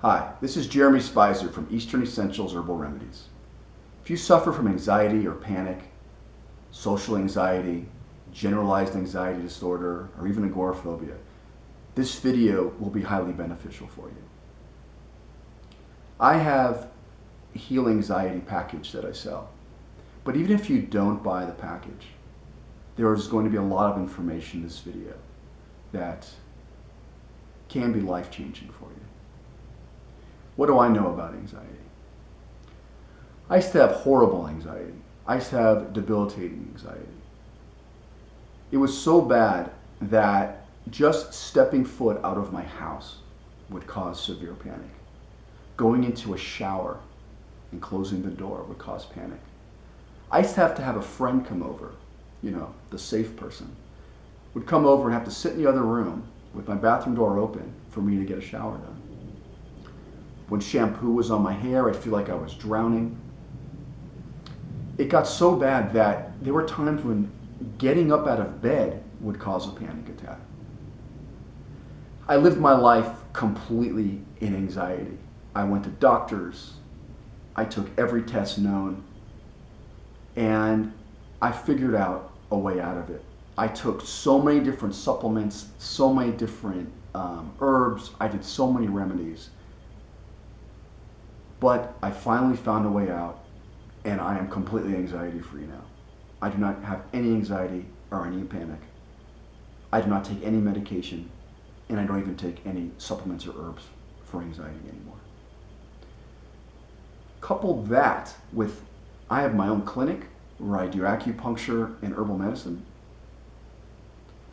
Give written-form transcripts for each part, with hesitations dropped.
Hi, this is Jeremy Speiser from Eastern Essentials Herbal Remedies. If you suffer from anxiety or panic, social anxiety, generalized anxiety disorder, or even agoraphobia, this video will be highly beneficial for you. I have a Heal Anxiety package that I sell, but even if you don't buy the package, there is going to be a lot of information in this video that can be life-changing for you. What do I know about anxiety? I used to have horrible anxiety. I used to have debilitating anxiety. It was so bad that just stepping foot out of my house would cause severe panic. Going into a shower and closing the door would cause panic. I used to have a friend come over, the safe person, would come over and have to sit in the other room with my bathroom door open for me to get a shower done. When shampoo was on my hair, I'd feel like I was drowning. It got so bad that there were times when getting up out of bed would cause a panic attack. I lived my life completely in anxiety. I went to doctors. I took every test known. And I figured out a way out of it. I took so many different supplements, so many different herbs. I did so many remedies. But I finally found a way out, and I am completely anxiety-free now. I do not have any anxiety or any panic. I do not take any medication, and I don't even take any supplements or herbs for anxiety anymore. Couple that with, I have my own clinic where I do acupuncture and herbal medicine.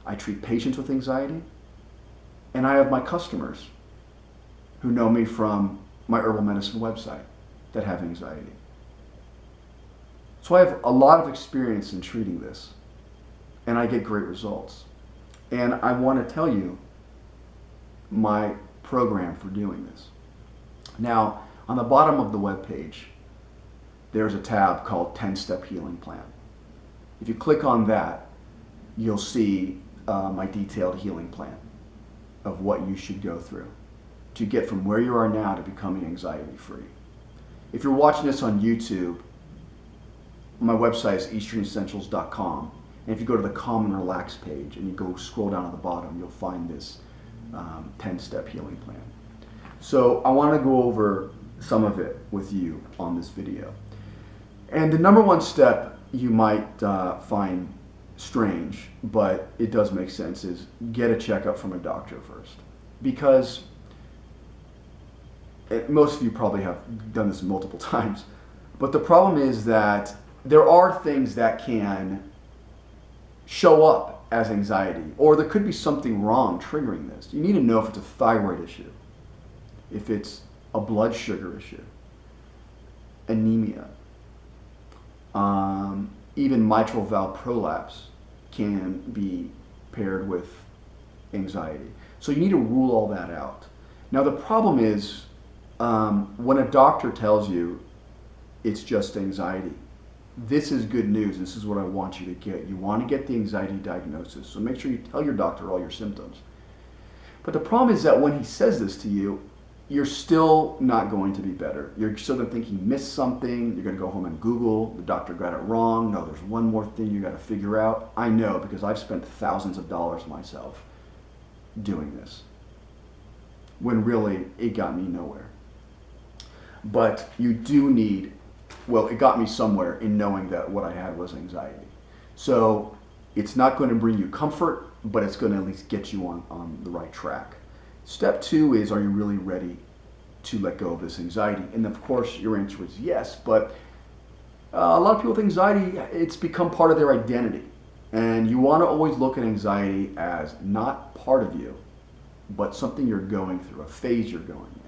I treat patients with anxiety, and I have my customers who know me from my herbal medicine website that have anxiety. So I have a lot of experience in treating this, and I get great results. And I want to tell you my program for doing this. Now, on the bottom of the web page, there's a tab called 10-Step Healing Plan. If you click on that, you'll see my detailed healing plan of what you should go through to get from where you are now to becoming anxiety-free. If you're watching this on YouTube, my website is easternessentials.com. And if you go to the Calm and Relax page and you go scroll down to the bottom, you'll find this 10-step healing plan. So I want to go over some of it with you on this video. And the number one step you might find strange, but it does make sense, is get a checkup from a doctor first. Because most of you probably have done this multiple times, but the problem is that there are things that can show up as anxiety, or there could be something wrong triggering this. You need to know if it's a thyroid issue, if it's a blood sugar issue, anemia, even mitral valve prolapse can be paired with anxiety. So you need to rule all that out. Now the problem is, when a doctor tells you it's just anxiety, this is good news. This is what I want you to get. You want to get the anxiety diagnosis, so make sure you tell your doctor all your symptoms. But the problem is that when he says this to you, you're still not going to be better. You're still going to think he missed something. You're going to go home and Google, the doctor got it wrong. No, there's one more thing you got to figure out. I know, because I've spent thousands of dollars myself doing this, when really it got me nowhere. But you do need, well, it got me somewhere in knowing that what I had was anxiety. So it's not going to bring you comfort, but it's going to at least get you on the right track. Step two is, are you really ready to let go of this anxiety? And of course, your answer is yes, but a lot of people with anxiety, it's become part of their identity. And you want to always look at anxiety as not part of you, but something you're going through, a phase you're going in.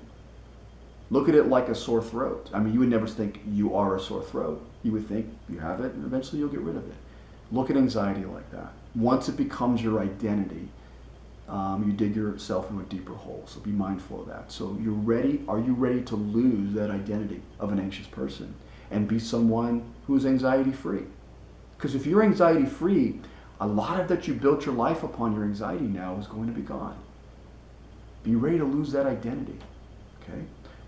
Look at it like a sore throat. I mean, you would never think you are a sore throat. You would think you have it, and eventually you'll get rid of it. Look at anxiety like that. Once it becomes your identity, you dig yourself into a deeper hole. So be mindful of that. So you're ready. Are you ready to lose that identity of an anxious person and be someone who is anxiety-free? Because if you're anxiety-free, a lot of that you built your life upon your anxiety now is going to be gone. Be ready to lose that identity. Okay.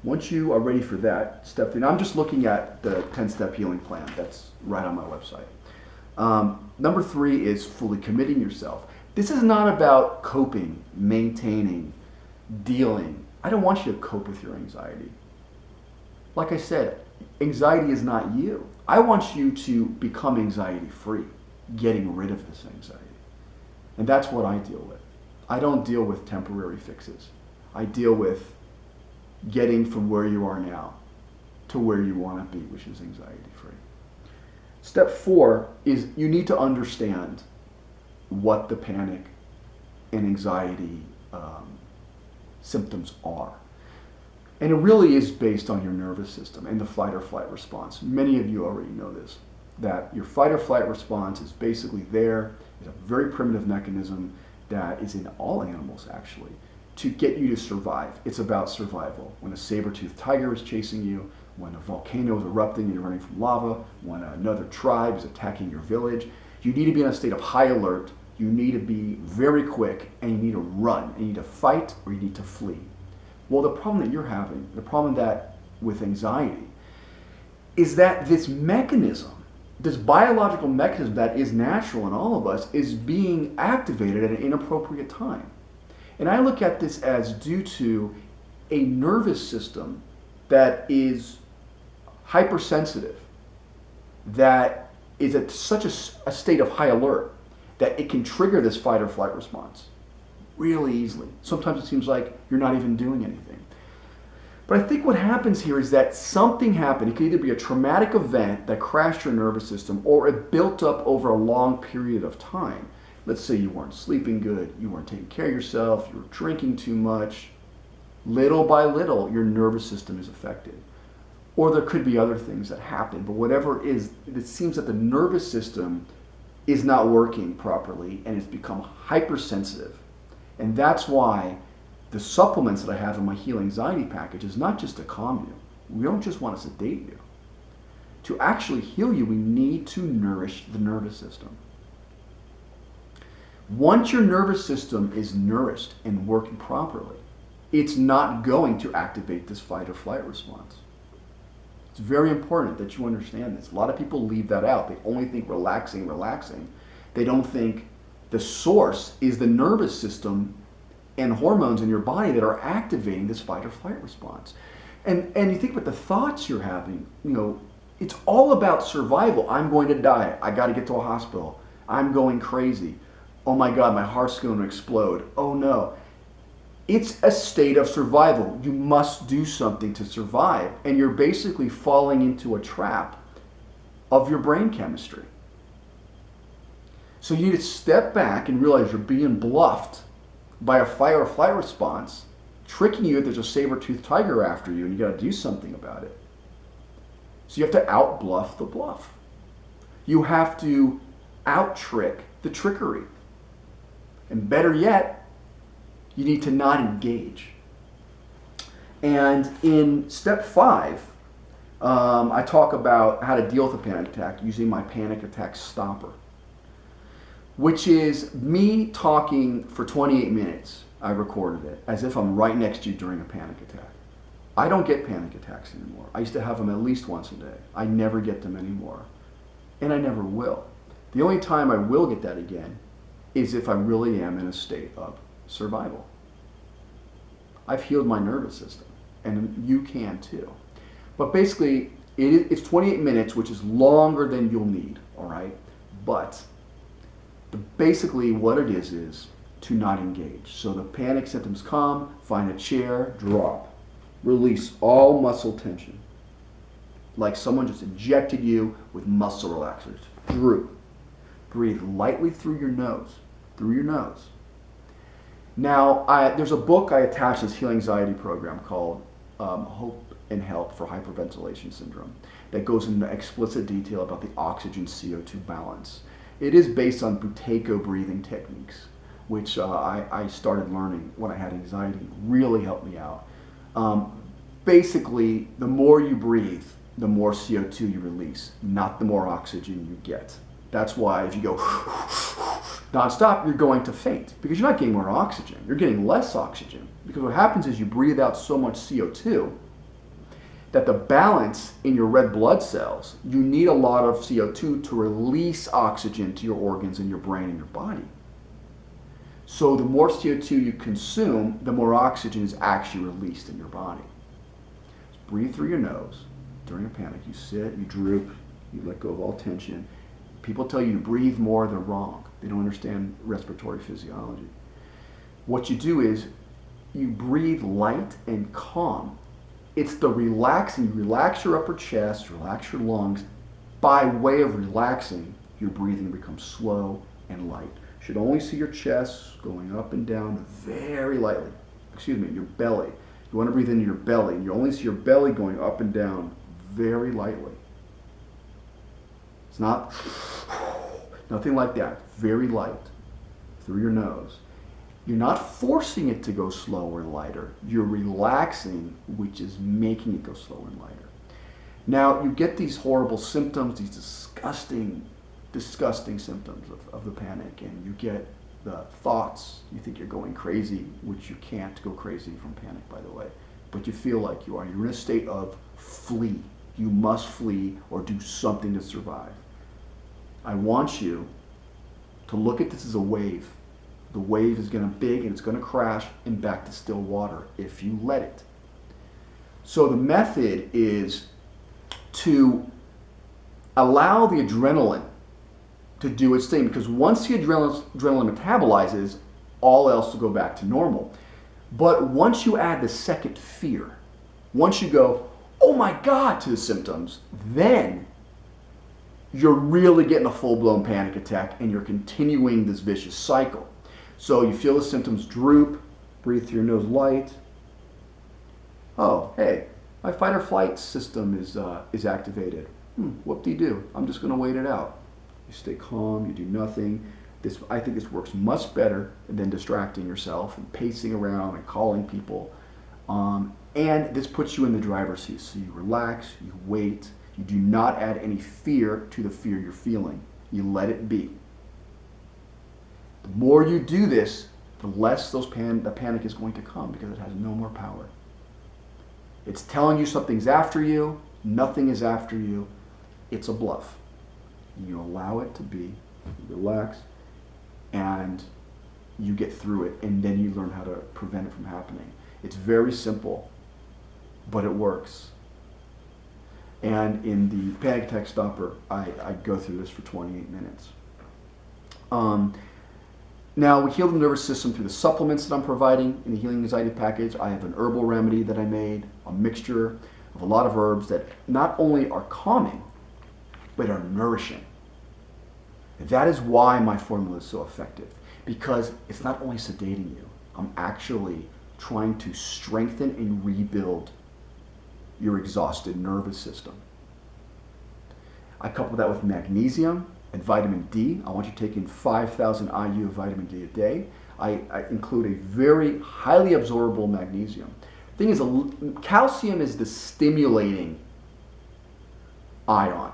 Once you are ready for that, step 3. Now I'm just looking at the 10-step healing plan. That's right on my website. Number 3 is fully committing yourself. This is not about coping, maintaining, dealing. I don't want you to cope with your anxiety. Like I said, anxiety is not you. I want you to become anxiety free, getting rid of this anxiety. And that's what I deal with. I don't deal with temporary fixes. I deal with getting from where you are now to where you want to be, which is anxiety free. Step 4 is you need to understand what the panic and anxiety symptoms are. And it really is based on your nervous system and the fight or flight response. Many of you already know this, that your fight or flight response is basically there. It's a very primitive mechanism that is in all animals, actually, to get you to survive. It's about survival. When a saber-toothed tiger is chasing you, when a volcano is erupting and you're running from lava, when another tribe is attacking your village, you need to be in a state of high alert. You need to be very quick, and you need to run. You need to fight or you need to flee. Well, the problem that you're having, the problem that with anxiety, is that this mechanism, this biological mechanism that is natural in all of us, is being activated at an inappropriate time. And I look at this as due to a nervous system that is hypersensitive, that is at such a state of high alert that it can trigger this fight or flight response really easily. Sometimes it seems like you're not even doing anything. But I think what happens here is that something happened. It could either be a traumatic event that crashed your nervous system, or it built up over a long period of time. Let's say you weren't sleeping good, you weren't taking care of yourself, you were drinking too much. Little by little, your nervous system is affected. Or there could be other things that happen, but whatever it is, it seems that the nervous system is not working properly and it's become hypersensitive. And that's why the supplements that I have in my Heal Anxiety package is not just to calm you. We don't just want to sedate you. To actually heal you, we need to nourish the nervous system. Once your nervous system is nourished and working properly, it's not going to activate this fight or flight response. It's very important that you understand this. A lot of people leave that out. They only think relaxing, relaxing. They don't think the source is the nervous system and hormones in your body that are activating this fight or flight response. And you think about the thoughts you're having, it's all about survival. I'm going to die. I got to get to a hospital. I'm going crazy. Oh my God, my heart's going to explode. Oh no. It's a state of survival. You must do something to survive. And you're basically falling into a trap of your brain chemistry. So you need to step back and realize you're being bluffed by a fight or flight response, tricking you that there's a saber-toothed tiger after you and you got to do something about it. So you have to out-bluff the bluff. You have to out-trick the trickery. And better yet, you need to not engage. And in step 5, I talk about how to deal with a panic attack using my panic attack stopper, which is me talking for 28 minutes. I recorded it as if I'm right next to you during a panic attack. I don't get panic attacks anymore. I used to have them at least once a day. I never get them anymore. And I never will. The only time I will get that again is if I really am in a state of survival. I've healed my nervous system, and you can too. But basically, it's 28 minutes, which is longer than you'll need, all right? But basically what it is to not engage. So the panic symptoms come, find a chair, drop. Release all muscle tension. Like someone just injected you with muscle relaxers. Droop. Breathe lightly through your nose. Through your nose. Now, there's a book I attached to this Heal Anxiety program called Hope and Help for Hyperventilation Syndrome that goes into explicit detail about the oxygen-CO2 balance. It is based on Buteyko breathing techniques, which I started learning when I had anxiety. Really helped me out. Basically, the more you breathe, the more CO2 you release, not the more oxygen you get. That's why if you go Non-stop, you're going to faint because you're not getting more oxygen. You're getting less oxygen because what happens is you breathe out so much CO2 that the balance in your red blood cells, you need a lot of CO2 to release oxygen to your organs and your brain and your body. So the more CO2 you consume, the more oxygen is actually released in your body. Just breathe through your nose. During a panic, you sit, you droop, you let go of all tension. People tell you to breathe more, they're wrong. They don't understand respiratory physiology. What you do is you breathe light and calm. It's the relaxing. You relax your upper chest, relax your lungs. By way of relaxing, your breathing becomes slow and light. You should only see your chest going up and down very lightly. Excuse me, your belly. You want to breathe into your belly. You only see your belly going up and down very lightly. It's not nothing like that. Very light through your nose. You're not forcing it to go slower and lighter. You're relaxing, which is making it go slower and lighter. Now, you get these horrible symptoms, these disgusting symptoms of the panic, and you get the thoughts. You think you're going crazy, which you can't go crazy from panic, by the way, but you feel like you are. You're in a state of flee. You must flee or do something to survive. I want you to look at this as a wave. The wave is going to big and it's going to crash and back to still water if you let it. So the method is to allow the adrenaline to do its thing, because once the adrenaline metabolizes, all else will go back to normal. But once you add the second fear, once you go, oh my God, to the symptoms, then you're really getting a full-blown panic attack and you're continuing this vicious cycle. So you feel the symptoms droop, breathe through your nose light. Oh, hey, my fight or flight system is activated. Whoop-de-doo, I'm just going to wait it out. You stay calm, you do nothing. I think this works much better than distracting yourself and pacing around and calling people. And this puts you in the driver's seat. So you relax, you wait, you do not add any fear to the fear you're feeling. You let it be. The more you do this, the less the panic is going to come because it has no more power. It's telling you something's after you, nothing is after you. It's a bluff. You allow it to be, you relax, and you get through it, and then you learn how to prevent it from happening. It's very simple, but it works. And in the Panic Attack Stopper, I go through this for 28 minutes. Now, we heal the nervous system through the supplements that I'm providing in the Healing Anxiety package. I have an herbal remedy that I made, a mixture of a lot of herbs that not only are calming, but are nourishing. That is why my formula is so effective, because it's not only sedating you, I'm actually trying to strengthen and rebuild your exhausted nervous system. I couple that with magnesium and vitamin D. I want you taking 5,000 IU of vitamin D a day. I include a very highly absorbable magnesium. The thing is, calcium is the stimulating ion.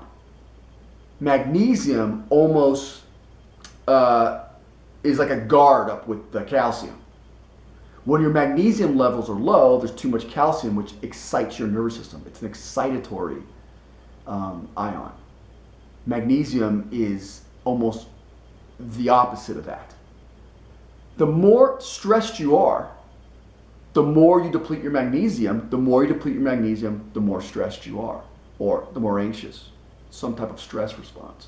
Magnesium almost is like a guard up with the calcium. When your magnesium levels are low, there's too much calcium, which excites your nervous system. It's an excitatory ion. Magnesium is almost the opposite of that. The more stressed you are, the more you deplete your magnesium. The more you deplete your magnesium, the more stressed you are, or the more anxious. Some type of stress response.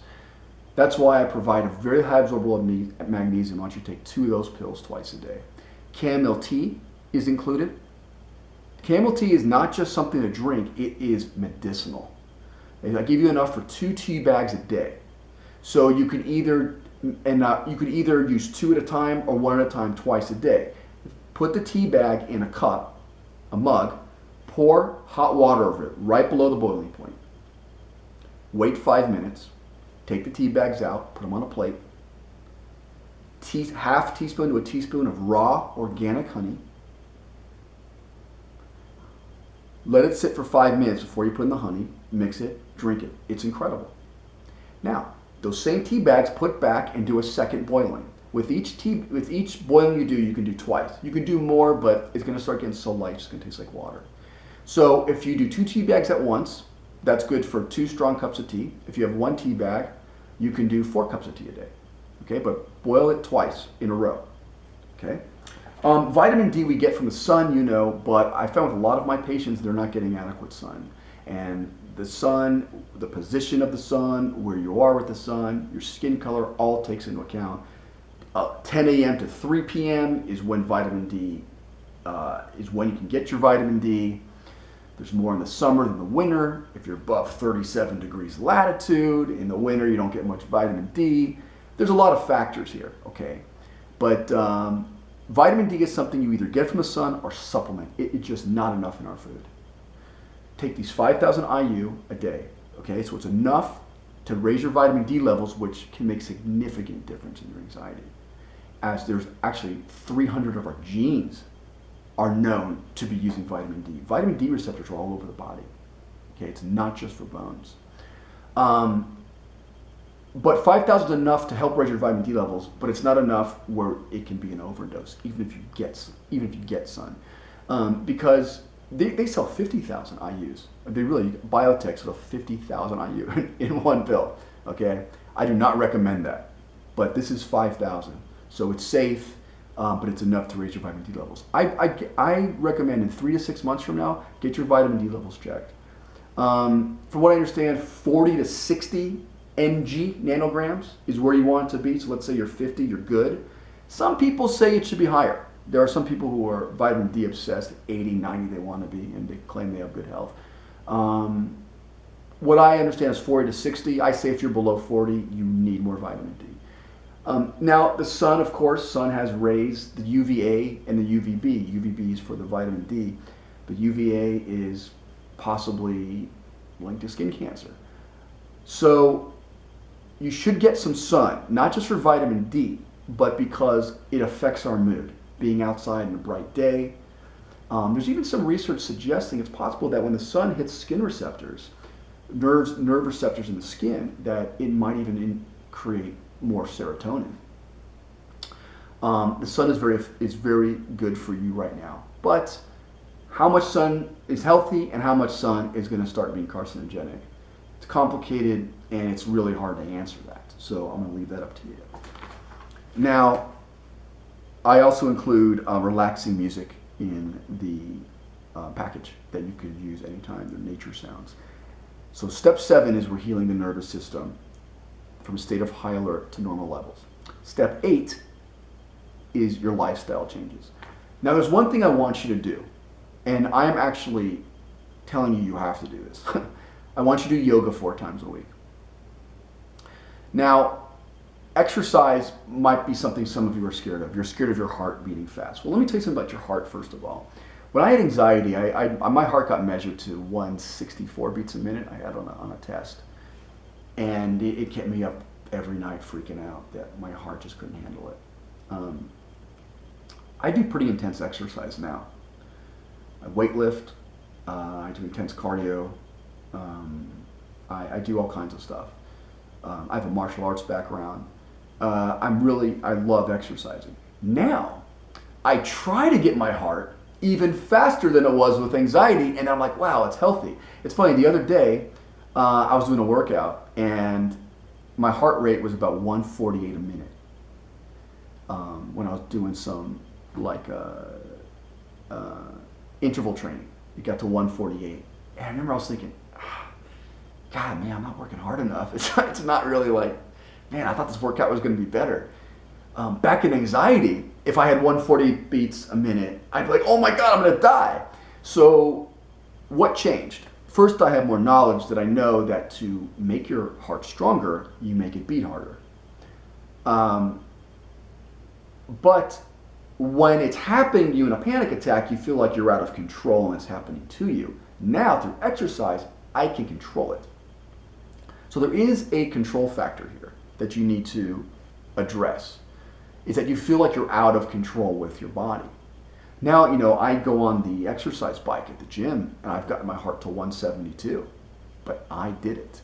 That's why I provide a very high absorbable magnesium. I want you to take 2 of those pills twice a day. Chamomile tea is included. Chamomile tea is not just something to drink, it is medicinal. And I give you enough for 2 tea bags a day. So you could either use 2 at a time or 1 at a time twice a day. Put the tea bag in a cup, a mug, pour hot water over it right below the boiling point. Wait 5 minutes, take the tea bags out, put them on a plate. Half teaspoon to a teaspoon of raw organic honey. Let it sit for 5 minutes before you put in the honey, mix it, drink it. It's incredible. Now, those same tea bags put back and do a second boiling. with each boiling you do, you can do twice. You can do more, but it's going to start getting so light, it's going to taste like water. So if you do 2 tea bags at once, that's good for 2 strong cups of tea. If you have 1 tea bag, you can do 4 cups of tea a day. Okay, but boil it twice in a row. Okay. Vitamin D we get from the sun, you know, but I found with a lot of my patients, they're not getting adequate sun. And the sun, the position of the sun, where you are with the sun, your skin color, all takes into account. 10 a.m. to 3 p.m. is when vitamin D, is when you can get your vitamin D. There's more in the summer than the winter. If you're above 37 degrees latitude, in the winter you don't get much vitamin D. There's a lot of factors here, okay? But vitamin D is something you either get from the sun or supplement. It's just not enough in our food. Take these 5,000 IU a day, okay? So it's enough to raise your vitamin D levels, which can make significant difference in your anxiety. As there's actually 300 of our genes are known to be using vitamin D. Vitamin D receptors are all over the body. Okay, it's not just for bones. But 5,000 is enough to help raise your vitamin D levels, but it's not enough where it can be an overdose, even if you get sun, because they sell 50,000 IUs. They really, biotech sell 50,000 IU in one pill. Okay, I do not recommend that, but this is 5,000, so it's safe. But it's enough to raise your vitamin D levels. I recommend in 3 to 6 months from now, get your vitamin D levels checked. From what I understand, 40 to 60 mg, nanograms, is where you want it to be. So let's say you're 50, you're good. Some people say it should be higher. There are some people who are vitamin D obsessed, 80, 90 they want to be, and they claim they have good health. What I understand is 40 to 60. I say if you're below 40, you need more vitamin D. Now, the sun, of course, sun has rays, the UVA and the UVB. UVB is for the vitamin D, but UVA is possibly linked to skin cancer. So you should get some sun, not just for vitamin D, but because it affects our mood. Being outside in a bright day. There's even some research suggesting it's possible that when the sun hits skin receptors, nerve receptors in the skin, that it might even create more serotonin. The sun is very good for you right now, but how much sun is healthy and how much sun is going to start being carcinogenic? It's complicated and it's really hard to answer that. So I'm going to leave that up to you. Now, I also include relaxing music in the package that you can use anytime. They're nature sounds. So step 7 is we're healing the nervous system from a state of high alert to normal levels. Step 8 is your lifestyle changes. Now there's one thing I want you to do, and I'm actually telling you have to do this. I want you to do yoga 4 times a week. Now, exercise might be something some of you are scared of. You're scared of your heart beating fast. Well, let me tell you something about your heart first of all. When I had anxiety, my heart got measured to 164 beats a minute. I had on a test. And it kept me up every night freaking out that my heart just couldn't handle it. I do pretty intense exercise now. I weightlift, I do intense cardio, I do all kinds of stuff. I have a martial arts background. I love exercising. Now, I try to get my heart even faster than it was with anxiety, and I'm like, wow, it's healthy. It's funny, the other day, I was doing a workout and my heart rate was about 148 a minute when I was doing some interval training. It got to 148. And I remember I was thinking, God, man, I'm not working hard enough. It's not really like, man, I thought this workout was going to be better. Back in anxiety, if I had 140 beats a minute, I'd be like, oh my God, I'm going to die. So what changed? First, I have more knowledge that I know that to make your heart stronger, you make it beat harder. But when it's happening to you in a panic attack, you feel like you're out of control and it's happening to you. Now, through exercise, I can control it. So there is a control factor here that you need to address. Is that you feel like you're out of control with your body. Now, I go on the exercise bike at the gym and I've gotten my heart to 172, but I did it.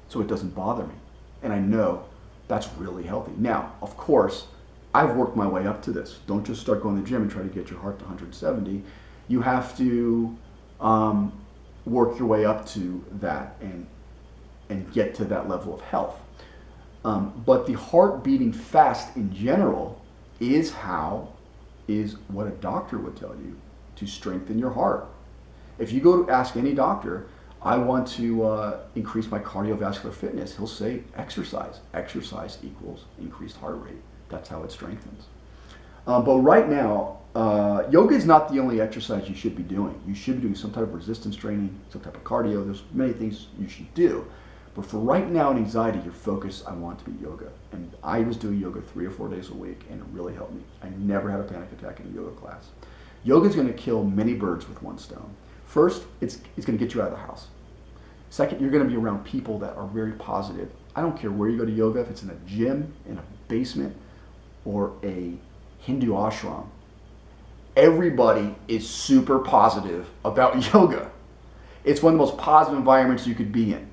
So it doesn't bother me. And I know that's really healthy. Now, of course, I've worked my way up to this. Don't just start going to the gym and try to get your heart to 170. You have to work your way up to that and get to that level of health. But the heart beating fast in general is what a doctor would tell you to strengthen your heart. If you go to ask any doctor, I want to increase my cardiovascular fitness, he'll say exercise. Exercise equals increased heart rate. That's how it strengthens. But right now, yoga is not the only exercise you should be doing. You should be doing some type of resistance training, some type of cardio. There's many things you should do. But for right now in anxiety, your focus, I want to be yoga. And I was doing yoga 3 or 4 days a week, and it really helped me. I never had a panic attack in a yoga class. Yoga is going to kill many birds with one stone. First, it's going to get you out of the house. Second, you're going to be around people that are very positive. I don't care where you go to yoga, if it's in a gym, in a basement, or a Hindu ashram. Everybody is super positive about yoga. It's one of the most positive environments you could be in.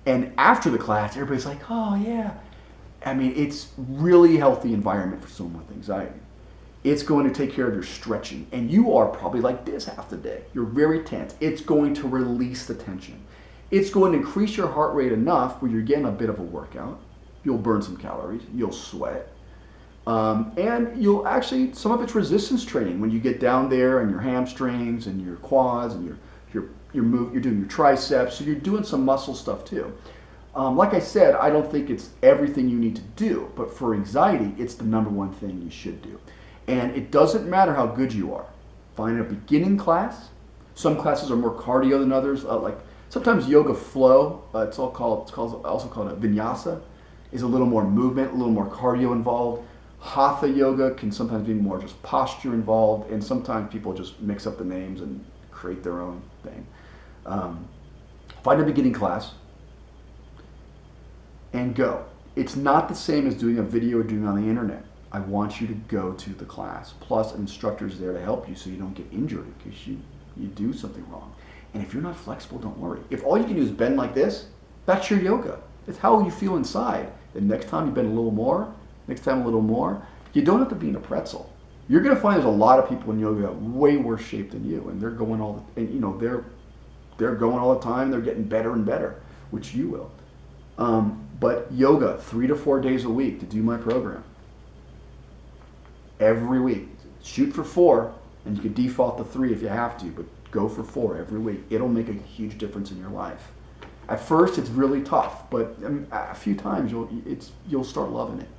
And after the class, everybody's like, oh yeah. I mean, it's really healthy environment for someone with anxiety. It's going to take care of your stretching. And you are probably like this half the day. You're very tense. It's going to release the tension. It's going to increase your heart rate enough where you're getting a bit of a workout. You'll burn some calories. You'll sweat. And you'll actually, some of it's resistance training when you get down there and your hamstrings and your quads and you're doing your triceps, so you're doing some muscle stuff too. Like I said, I don't think it's everything you need to do, but for anxiety, it's the number one thing you should do. And it doesn't matter how good you are. Find a beginning class. Some classes are more cardio than others. Like sometimes yoga flow, it's also called a vinyasa, is a little more movement, a little more cardio involved. Hatha yoga can sometimes be more just posture involved, and sometimes people just mix up the names and create their own thing. Find a beginning class and go. It's not the same as doing a video or doing it on the internet. I want you to go to the class. Plus, an instructor is there to help you so you don't get injured in case you do something wrong. And if you're not flexible, don't worry. If all you can do is bend like this, that's your yoga. It's how you feel inside. The next time you bend a little more, next time a little more. You don't have to be in a pretzel. You're going to find there's a lot of people in yoga way worse shape than you, and they're going all the time. They're getting better and better, which you will. But yoga 3 to 4 days a week to do my program. Every week. Shoot for 4, and you can default to 3 if you have to, but go for 4 every week. It'll make a huge difference in your life. At first, it's really tough, but a few times you'll start loving it.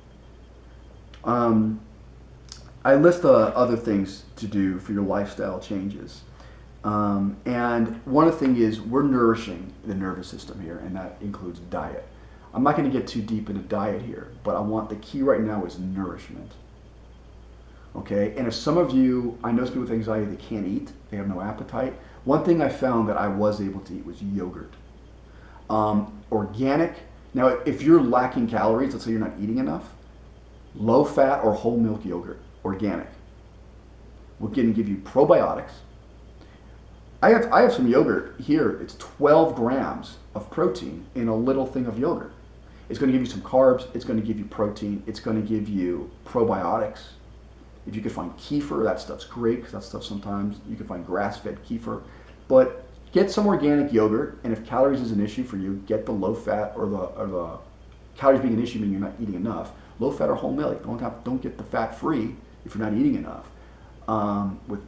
I list other things to do for your lifestyle changes. And one thing is we're nourishing the nervous system here, and that includes diet. I'm not going to get too deep into diet here, but the key right now is nourishment. Okay, and if some of you, I know some people with anxiety, they can't eat, they have no appetite. One thing I found that I was able to eat was yogurt. Organic. Now, if you're lacking calories, let's say you're not eating enough, low fat or whole milk yogurt, organic, will give you probiotics. I have some yogurt here. It's 12 grams of protein in a little thing of yogurt. It's going to give you some carbs. It's going to give you protein. It's going to give you probiotics. If you can find kefir, that stuff's great because that stuff sometimes you can find grass-fed kefir. But get some organic yogurt, and if calories is an issue for you, get the low fat or the calories being an issue meaning you're not eating enough. Low fat or whole milk. Don't get the fat free if you're not eating enough.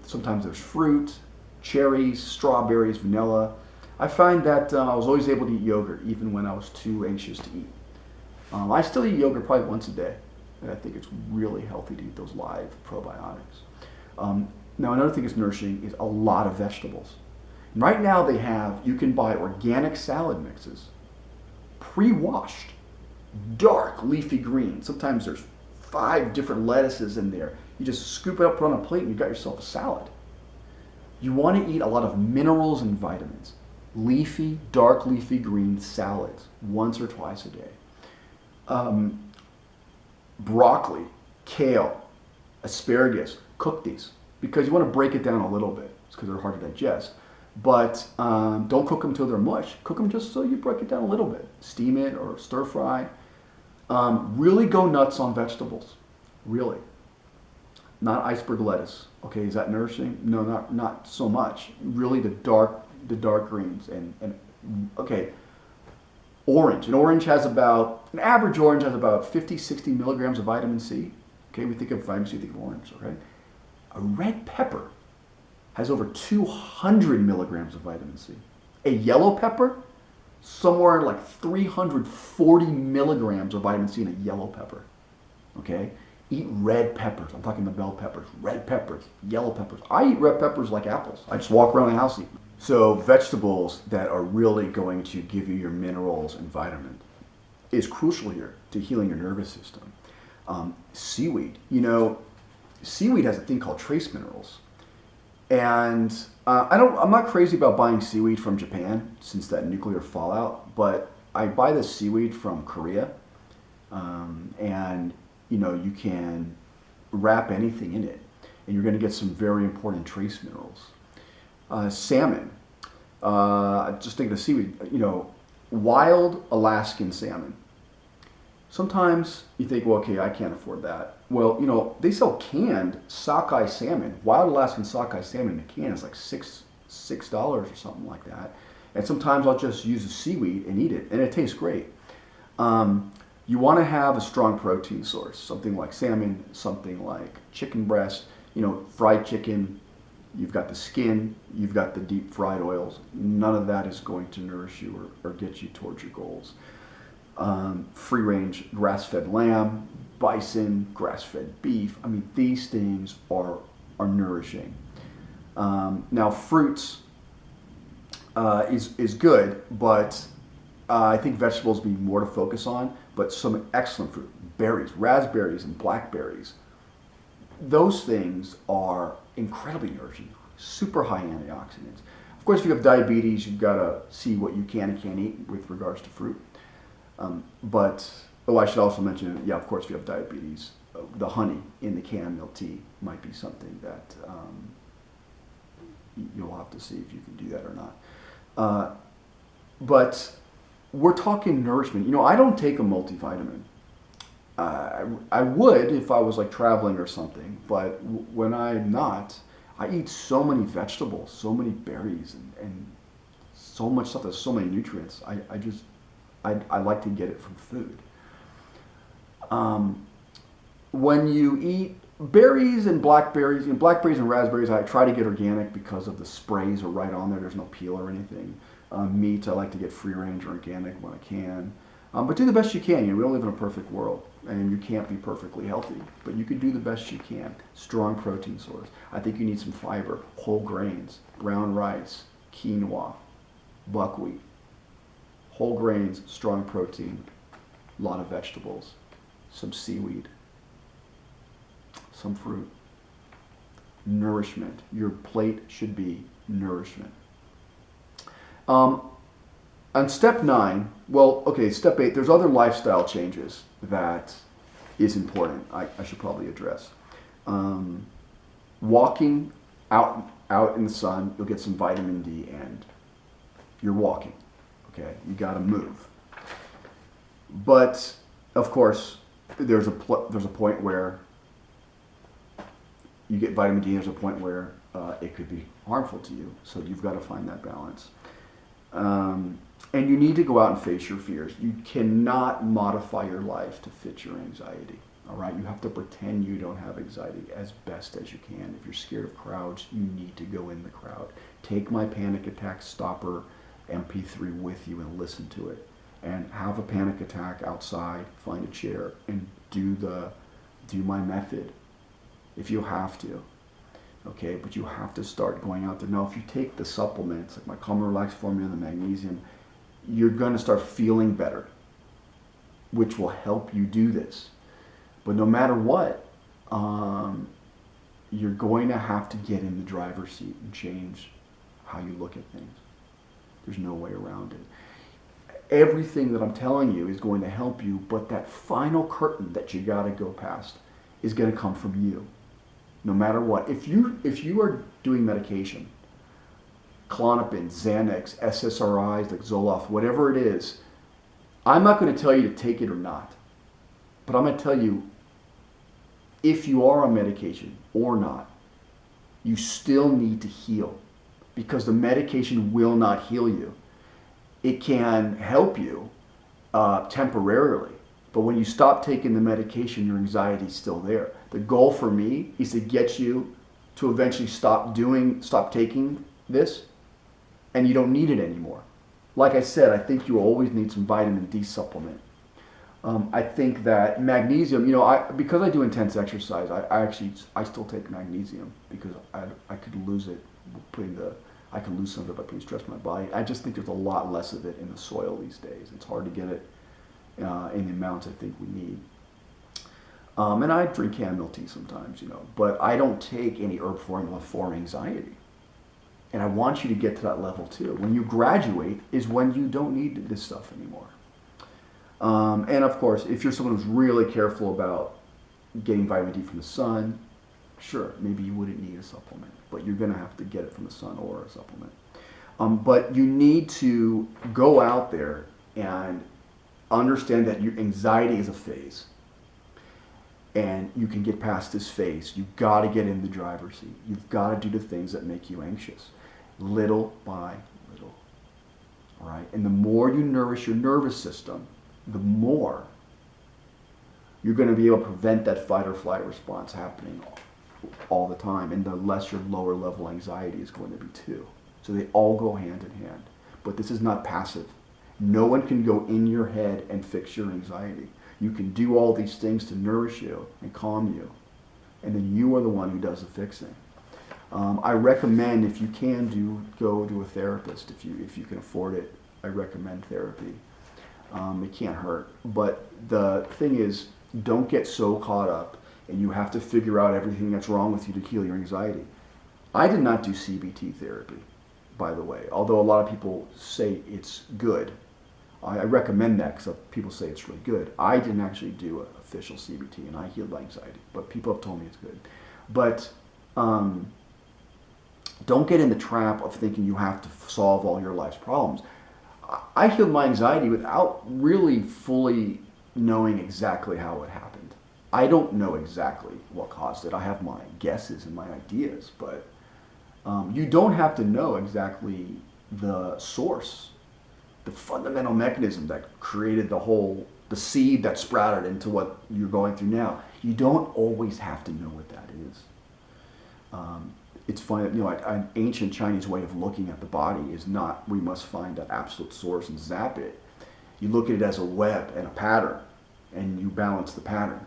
Sometimes there's fruit, cherries, strawberries, vanilla. I find that I was always able to eat yogurt even when I was too anxious to eat. I still eat yogurt probably once a day. And I think it's really healthy to eat those live probiotics. Now another thing that's nourishing is a lot of vegetables. Right now you can buy organic salad mixes, pre-washed, dark leafy green. Sometimes there's 5 different lettuces in there. You just scoop it up, put it on a plate, and you got yourself a salad. You want to eat a lot of minerals and vitamins. Leafy, dark leafy green salads, once or twice a day. Broccoli, kale, asparagus, cook these because you want to break it down a little bit. It's because they're hard to digest. But don't cook them until they're mush. Cook them just so you break it down a little bit. Steam it or stir fry. Really go nuts on vegetables. Really. Not iceberg lettuce. Okay, is that nourishing? No, not so much. Really, the dark greens and okay, orange. An average orange has about 50, 60 milligrams of vitamin C. Okay, we think of vitamin C, we think of orange. Okay, a red pepper has over 200 milligrams of vitamin C. A yellow pepper, somewhere like 340 milligrams of vitamin C in a yellow pepper. Okay? Eat red peppers. I'm talking the bell peppers. Red peppers, yellow peppers. I eat red peppers like apples. I just walk around the house eating. So vegetables that are really going to give you your minerals and vitamins is crucial here to healing your nervous system. Seaweed. Seaweed has a thing called trace minerals. And I'm not crazy about buying seaweed from Japan since that nuclear fallout, but I buy this seaweed from Korea, and you can wrap anything in it, and you're going to get some very important trace minerals. Salmon, just thinking of seaweed, wild Alaskan salmon. Sometimes you think, well, okay, I can't afford that. Well, they sell canned sockeye salmon. Wild Alaskan sockeye salmon in a can is like $6 or something like that. And sometimes I'll just use the seaweed and eat it, and it tastes great. You want to have a strong protein source, something like salmon, something like chicken breast, fried chicken. You've got the skin, you've got the deep fried oils. None of that is going to nourish you or get you towards your goals. Free range grass-fed lamb, bison, grass-fed beef. I mean, these things are nourishing. Now, fruits is good, but I think vegetables be more to focus on. But some excellent fruit, berries, raspberries, and blackberries. Those things are incredibly nourishing, super high antioxidants. Of course, if you have diabetes, you've got to see what you can and can't eat with regards to fruit. I should also mention, of course, if you have diabetes, the honey in the canned milk tea might be something that you'll have to see if you can do that or not. But we're talking nourishment. I don't take a multivitamin. I would if I was like traveling or something, but when I'm not, I eat so many vegetables, so many berries, and so much stuff. There's so many nutrients. I like to get it from food. When you eat berries and blackberries, blackberries and raspberries, I try to get organic because of the sprays are right on there. There's no peel or anything. Meat, I like to get free range or organic when I can. But do the best you can. We don't live in a perfect world, and you can't be perfectly healthy, but you can do the best you can. Strong protein source. I think you need some fiber, whole grains, brown rice, quinoa, buckwheat. Whole grains, strong protein, a lot of vegetables, some seaweed, some fruit. Nourishment. Your plate should be nourishment. On step 9, step 8, there's other lifestyle changes that is important. I should probably address. Walking out in the sun, you'll get some vitamin D, and you're walking. Okay, you got to move. But of course, there's a point where you get vitamin D. There's a point where it could be harmful to you. So you've got to find that balance. And you need to go out and face your fears. You cannot modify your life to fit your anxiety. All right, you have to pretend you don't have anxiety as best as you can. If you're scared of crowds, you need to go in the crowd. Take my panic attack stopper MP3 with you and listen to it, and have a panic attack outside. Find a chair and do my method if you have to. Okay, but you have to start going out there. Now, if you take the supplements like my Calm and Relax formula and the magnesium, you're going to start feeling better, which will help you do this. But no matter what, you're going to have to get in the driver's seat and change how you look at things. There's no way around it. Everything that I'm telling you is going to help you, but that final curtain that you got to go past is going to come from you. No matter what. If you are doing medication, Klonopin, Xanax, SSRIs, like Zoloft, whatever it is, I'm not going to tell you to take it or not. But I'm going to tell you, if you are on medication or not, you still need to heal, because the medication will not heal you. It can help you temporarily, but when you stop taking the medication, your anxiety is still there. The goal for me is to get you to eventually stop taking this, and you don't need it anymore. Like I said, I think you always need some vitamin D supplement. I think that magnesium, because I do intense exercise, I still take magnesium, because I could lose it I can lose some of it by putting stress on my body. I just think there's a lot less of it in the soil these days. It's hard to get it in the amounts I think we need. And I drink chamomile tea sometimes, but I don't take any herb formula for anxiety. And I want you to get to that level too. When you graduate is when you don't need this stuff anymore. And of course, if you're someone who's really careful about getting vitamin D from the sun, sure, maybe you wouldn't need a supplement, but you're going to have to get it from the sun or a supplement. But you need to go out there and understand that your anxiety is a phase. And you can get past this phase. You've got to get in the driver's seat. You've got to do the things that make you anxious, little by little. All right? And the more you nourish your nervous system, the more you're going to be able to prevent that fight or flight response happening all the time, and the less your lower level anxiety is going to be too. So they all go hand in hand. But this is not passive. No one can go in your head and fix your anxiety. You can do all these things to nourish you and calm you, and then you are the one who does the fixing. I recommend, if you can, go to a therapist. If you can afford it, I recommend therapy. It can't hurt. But the thing is, don't get so caught up and you have to figure out everything that's wrong with you to heal your anxiety. I did not do CBT therapy, by the way, although a lot of people say it's good. I recommend that because people say it's really good. I didn't actually do an official CBT, and I healed my anxiety, but people have told me it's good. But don't get in the trap of thinking you have to solve all your life's problems. I healed my anxiety without really fully knowing exactly how it happened. I don't know exactly what caused it. I have my guesses and my ideas, but you don't have to know exactly the source, the fundamental mechanism that created the seed that sprouted into what you're going through now. You don't always have to know what that is. It's funny, an ancient Chinese way of looking at the body is not, we must find that absolute source and zap it. You look at it as a web and a pattern, and you balance the pattern.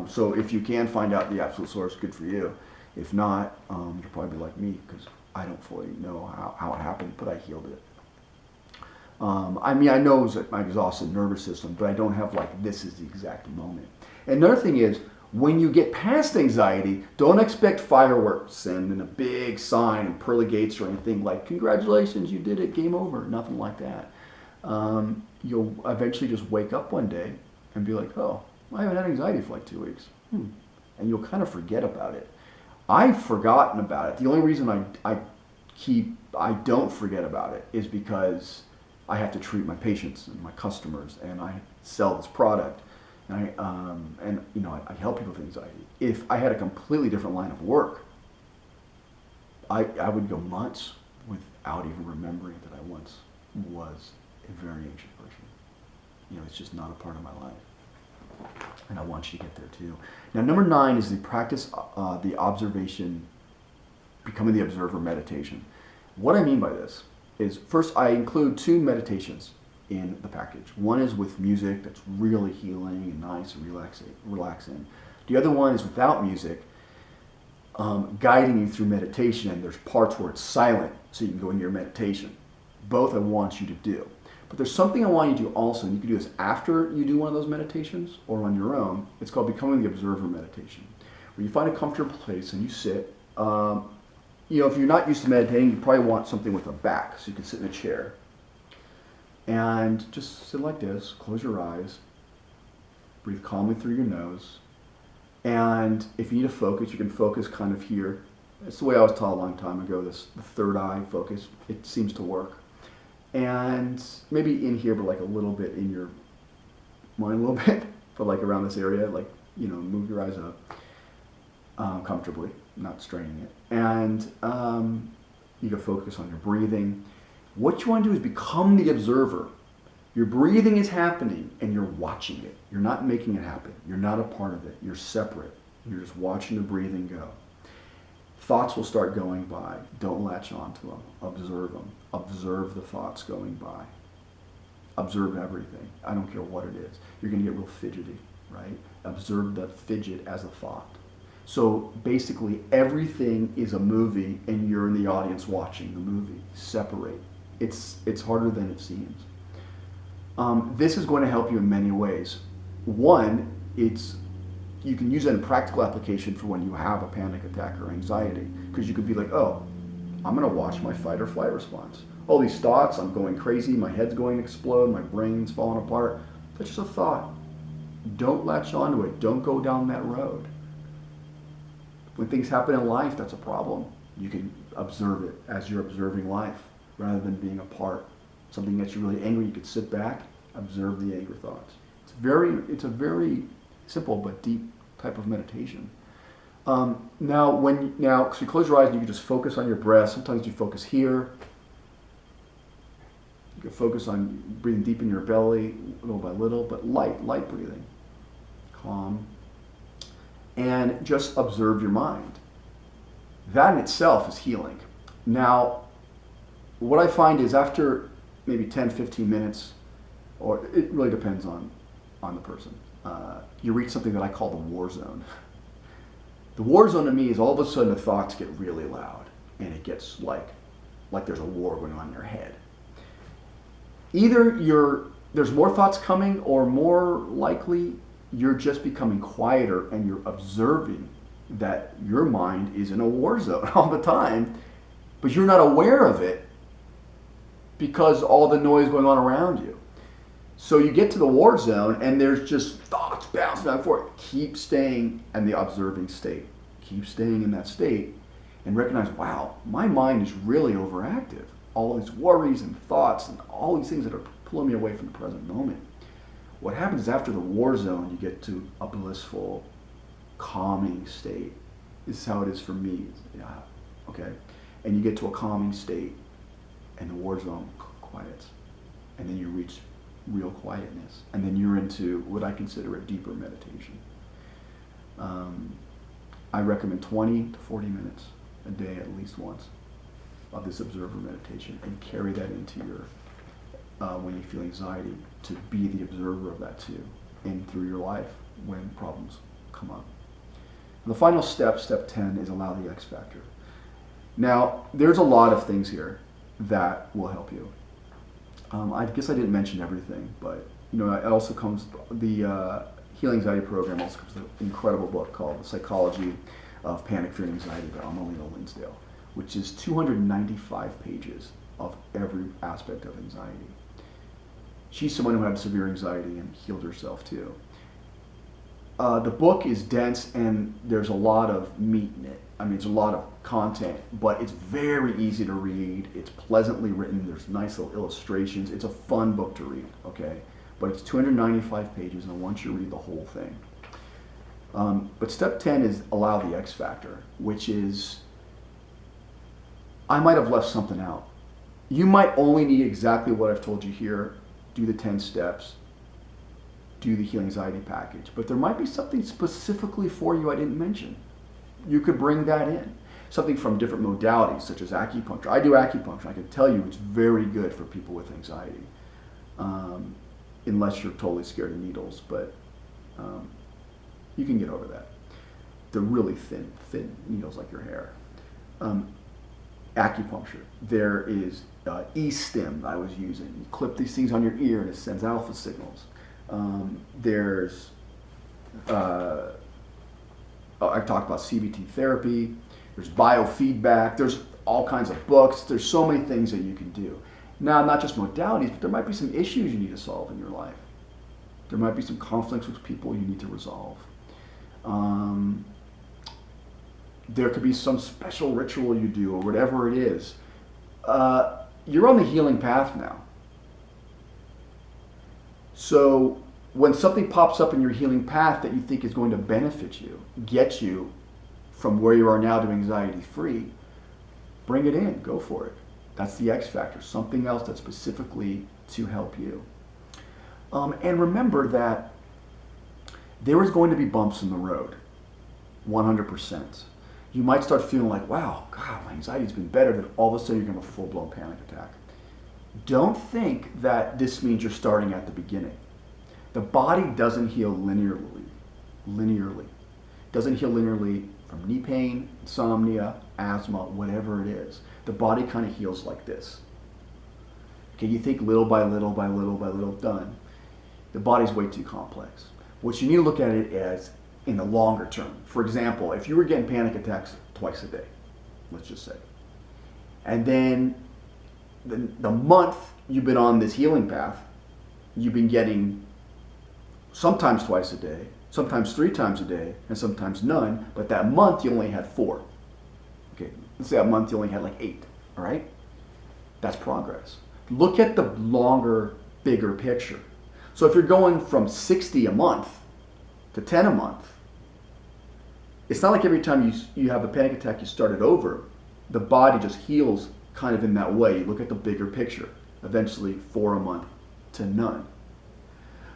So if you can find out the absolute source, good for you. If not, you'll probably be like me, because I don't fully know how it happened, but I healed it. I know it was my exhausted nervous system, but I don't have this is the exact moment. And another thing is, when you get past anxiety, don't expect fireworks and a big sign and pearly gates or anything like, congratulations, you did it, game over. Nothing like that. You'll eventually just wake up one day and be like, oh, I haven't had anxiety for 2 weeks. And you'll kind of forget about it. I've forgotten about it. The only reason I don't forget about it is because I have to treat my patients and my customers, and I sell this product, and I help people with anxiety. If I had a completely different line of work, I would go months without even remembering that I once was a very anxious person. It's just not a part of my life, and I want you to get there too. Now, number 9 is the practice, the observation, becoming the observer meditation. What I mean by this is, first, I include 2 meditations in the package. One is with music that's really healing and nice and relaxing. The other one is without music, guiding you through meditation, and there's parts where it's silent so you can go into your meditation. Both I want you to do. But there's something I want you to do also, and you can do this after you do one of those meditations or on your own. It's called Becoming the Observer meditation, where you find a comfortable place and you sit. If you're not used to meditating, you probably want something with a back, so you can sit in a chair. And just sit like this, close your eyes, breathe calmly through your nose. And if you need to focus, you can focus kind of here. It's the way I was taught a long time ago, the third eye focus. It seems to work. And maybe in here, but a little bit in your mind a little bit. for like around this area, like, move your eyes up comfortably, not straining it. And you can focus on your breathing. What you want to do is become the observer. Your breathing is happening and you're watching it. You're not making it happen. You're not a part of it. You're separate. You're just watching the breathing go. Thoughts will start going by. Don't latch onto them. Observe them. Observe the thoughts going by. Observe everything. I don't care what it is. You're going to get real fidgety, right? Observe that fidget as a thought. So basically everything is a movie and you're in the audience watching the movie. Separate. It's harder than it seems. This is going to help you in many ways. One, you can use it in practical application for when you have a panic attack or anxiety, because you could be like, oh, I'm going to watch my fight or flight response. All these thoughts, I'm going crazy, my head's going to explode, my brain's falling apart. That's just a thought. Don't latch onto it. Don't go down that road. When things happen in life, that's a problem. You can observe it as you're observing life rather than being a part. Something that's really angry, you could sit back, observe the anger thoughts. It's a very simple but deep type of meditation. So you close your eyes and you can just focus on your breath. Sometimes you focus here. You can focus on breathing deep in your belly, little by little, but light breathing. Calm. And just observe your mind. That in itself is healing. Now, what I find is after maybe 10, 15 minutes, or it really depends on the person, you reach something that I call the war zone. The war zone to me is all of a sudden the thoughts get really loud and it gets like there's a war going on in your head. Either there's more thoughts coming, or more likely you're just becoming quieter and you're observing that your mind is in a war zone all the time, but you're not aware of it because all the noise going on around you. So you get to the war zone and there's just thoughts bouncing back and forth. Keep staying in the observing state. Keep staying in that state and recognize, wow, my mind is really overactive. All these worries and thoughts and all these things that are pulling me away from the present moment. What happens is after the war zone, you get to a blissful, calming state. This is how it is for me. Yeah, okay? And you get to a calming state and the war zone quiets. And then you reach real quietness. And then you're into what I consider a deeper meditation. I recommend 20 to 40 minutes a day at least once of this observer meditation, and carry that into your, when you feel anxiety, to be the observer of that too, and through your life when problems come up. And the final step, step 10, is allow the X factor. Now, there's a lot of things here that will help you. I guess I didn't mention everything, but it also comes, the Healing Anxiety program also comes with an incredible book called The Psychology of Panic, Fear, and Anxiety by Amelina Linsdale, which is 295 pages of every aspect of anxiety. She's someone who had severe anxiety and healed herself too. The book is dense and there's a lot of meat in it. I mean, it's a lot of content, but it's very easy to read. It's pleasantly written. There's nice little illustrations. It's a fun book to read, okay? But it's 295 pages, and I want you to read the whole thing. But step 10 is allow the X factor, which is, I might have left something out. You might only need exactly what I've told you here. Do the 10 steps. Do the Healing Anxiety package. But there might be something specifically for you I didn't mention. You could bring that in. Something from different modalities, such as acupuncture. I do acupuncture. I can tell you it's very good for people with anxiety. Unless you're totally scared of needles, but you can get over that. They're really thin needles like your hair. Acupuncture. There is E-stim I was using. You clip these things on your ear and it sends alpha signals. There's I talked about CBT therapy. There's biofeedback. There's all kinds of books. There's so many things that you can do. Now, not just modalities, but there might be some issues you need to solve in your life. There might be some conflicts with people you need to resolve. There could be some special ritual you do or whatever it is. You're on the healing path now. So when something pops up in your healing path that you think is going to benefit you, get you from where you are now to anxiety free, bring it in, go for it. That's the X factor, something else that's specifically to help you. And remember that there is going to be bumps in the road, 100%. You might start feeling like, wow, God, my anxiety's been better, then all of a sudden you're going to have a full-blown panic attack. Don't think that this means you're starting at the beginning. The body doesn't heal linearly. It doesn't heal linearly from knee pain, insomnia, asthma, whatever it is. The body kind of heals like this. Okay, you think little by little by little by little, done. The body's way too complex. What you need to look at it as in the longer term. For example, if you were getting panic attacks twice a day, let's just say, and then the month you've been on this healing path, you've been getting sometimes twice a day, sometimes 3 times a day, and sometimes none, but that month you only had 4. Okay, let's say that month you only had like 8, all right? That's progress. Look at the longer, bigger picture. So if you're going from 60 a month to 10 a month, it's not like every time you have a panic attack you start it over. The body just heals kind of in that way. You look at the bigger picture. Eventually 4 a month to none.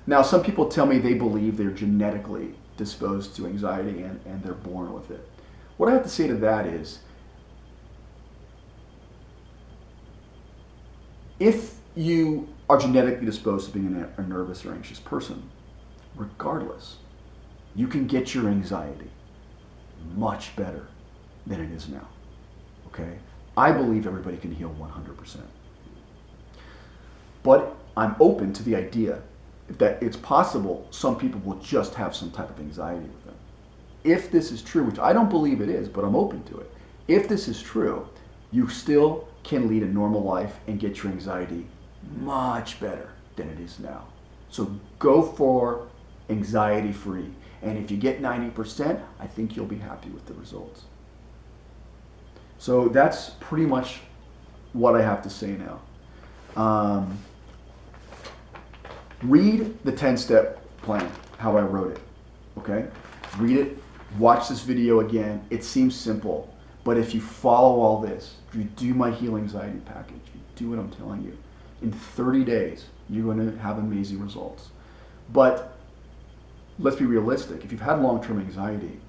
Now some people tell me they believe they're genetically disposed to anxiety and they're born with it. What I have to say to that is, if you are genetically disposed to being a nervous or anxious person, regardless, you can get your anxiety much better than it is now. Okay? I believe everybody can heal 100%. But I'm open to the idea that it's possible some people will just have some type of anxiety with them. If this is true, which I don't believe it is, but I'm open to it. If this is true, you still can lead a normal life and get your anxiety much better than it is now. So go for anxiety free. And if you get 90%, I think you'll be happy with the results. So that's pretty much what I have to say now. Read the 10-step plan, how I wrote it, okay? Read it, watch this video again. It seems simple, but if you follow all this, if you do my Heal Anxiety package, if you do what I'm telling you, in 30 days, you're going to have amazing results. But let's be realistic. If you've had long-term anxiety,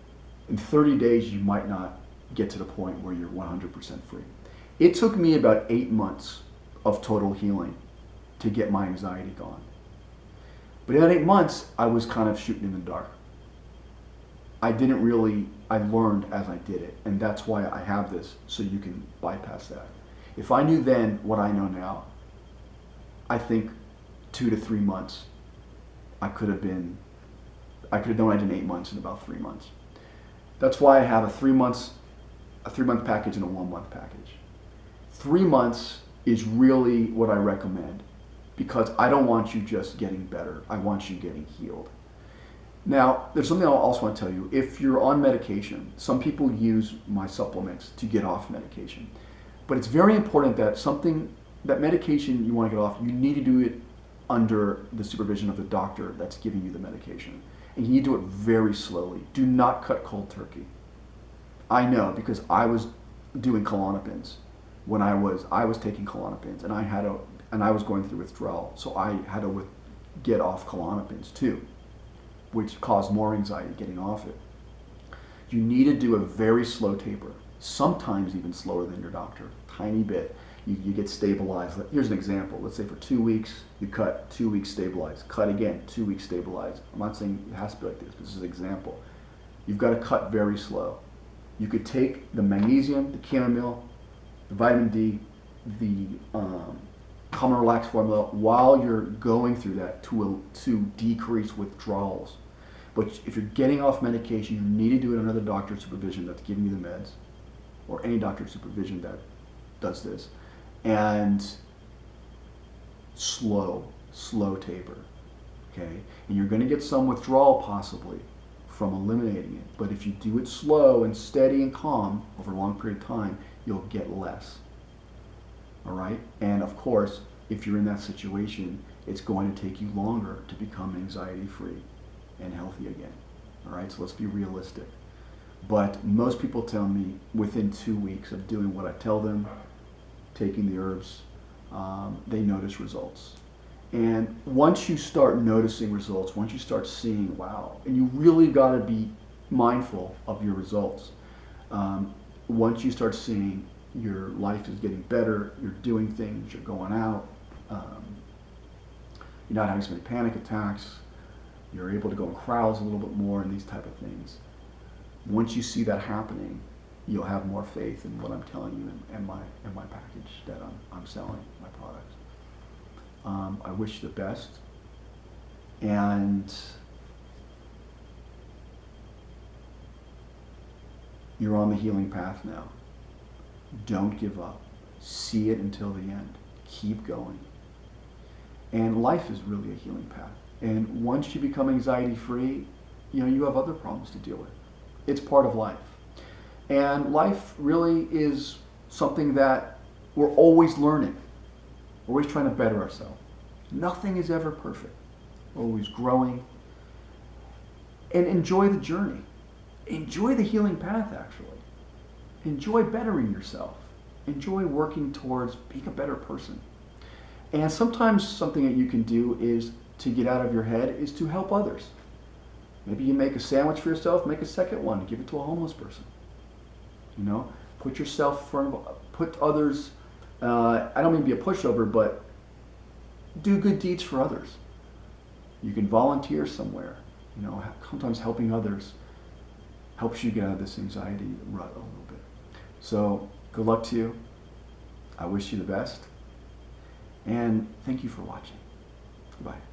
in 30 days, you might not get to the point where you're 100% free. It took me about 8 months of total healing to get my anxiety gone. But in that 8 months, I was kind of shooting in the dark. I learned as I did it, and that's why I have this, so you can bypass that. If I knew then what I know now, I think 2 to 3 months, I could have done what I did in 8 months in about 3 months. That's why I have a 3-month package and a 1-month package. 3 months is really what I recommend, because I don't want you just getting better. I want you getting healed. Now, there's something I also want to tell you. If you're on medication, some people use my supplements to get off medication. But it's very important that medication you want to get off, you need to do it under the supervision of the doctor that's giving you the medication. And you need to do it very slowly. Do not cut cold turkey. I know, because I was doing Klonopins when I was taking Klonopins, and I was going through withdrawal, so I had to get off Klonopins too, which caused more anxiety getting off it. You need to do a very slow taper, sometimes even slower than your doctor, tiny bit. You get stabilized. Here's an example. Let's say for 2 weeks, you cut, 2 weeks stabilize, cut again, 2 weeks stabilize. I'm not saying it has to be like this, but this is an example. You've got to cut very slow. You could take the magnesium, the chamomile, the vitamin D, the Calm and Relax formula while you're going through that to decrease withdrawals. But if you're getting off medication, you need to do it under the doctor's supervision that's giving you the meds, or any doctor's supervision that does this. And slow taper, okay? And you're going to get some withdrawal possibly from eliminating it. But if you do it slow and steady and calm over a long period of time, you'll get less. All right? And of course, if you're in that situation, it's going to take you longer to become anxiety-free and healthy again. All right, so let's be realistic. But most people tell me within 2 weeks of doing what I tell them, taking the herbs, they notice results. And once you start noticing results, once you start seeing, wow, and you really got to be mindful of your results. Once you start seeing your life is getting better, you're doing things, you're going out, you're not having so many panic attacks, you're able to go in crowds a little bit more and these type of things. Once you see that happening, you'll have more faith in what I'm telling you and my package that I'm selling, my products. I wish you the best, and you're on the healing path now. Don't give up. See it until the end. Keep going. And life is really a healing path. And once you become anxiety free, you have other problems to deal with. It's part of life. And life really is something that we're always learning. We're always trying to better ourselves. Nothing is ever perfect. We're always growing. And enjoy the journey. Enjoy the healing path, actually. Enjoy bettering yourself. Enjoy working towards being a better person. And sometimes something that you can do is to get out of your head is to help others. Maybe you make a sandwich for yourself, make a second one, give it to a homeless person. Put yourself in front of, put others, I don't mean to be a pushover, but do good deeds for others. You can volunteer somewhere. Sometimes helping others helps you get out of this anxiety rut a little bit. So good luck to you. I wish you the best. And thank you for watching. Goodbye.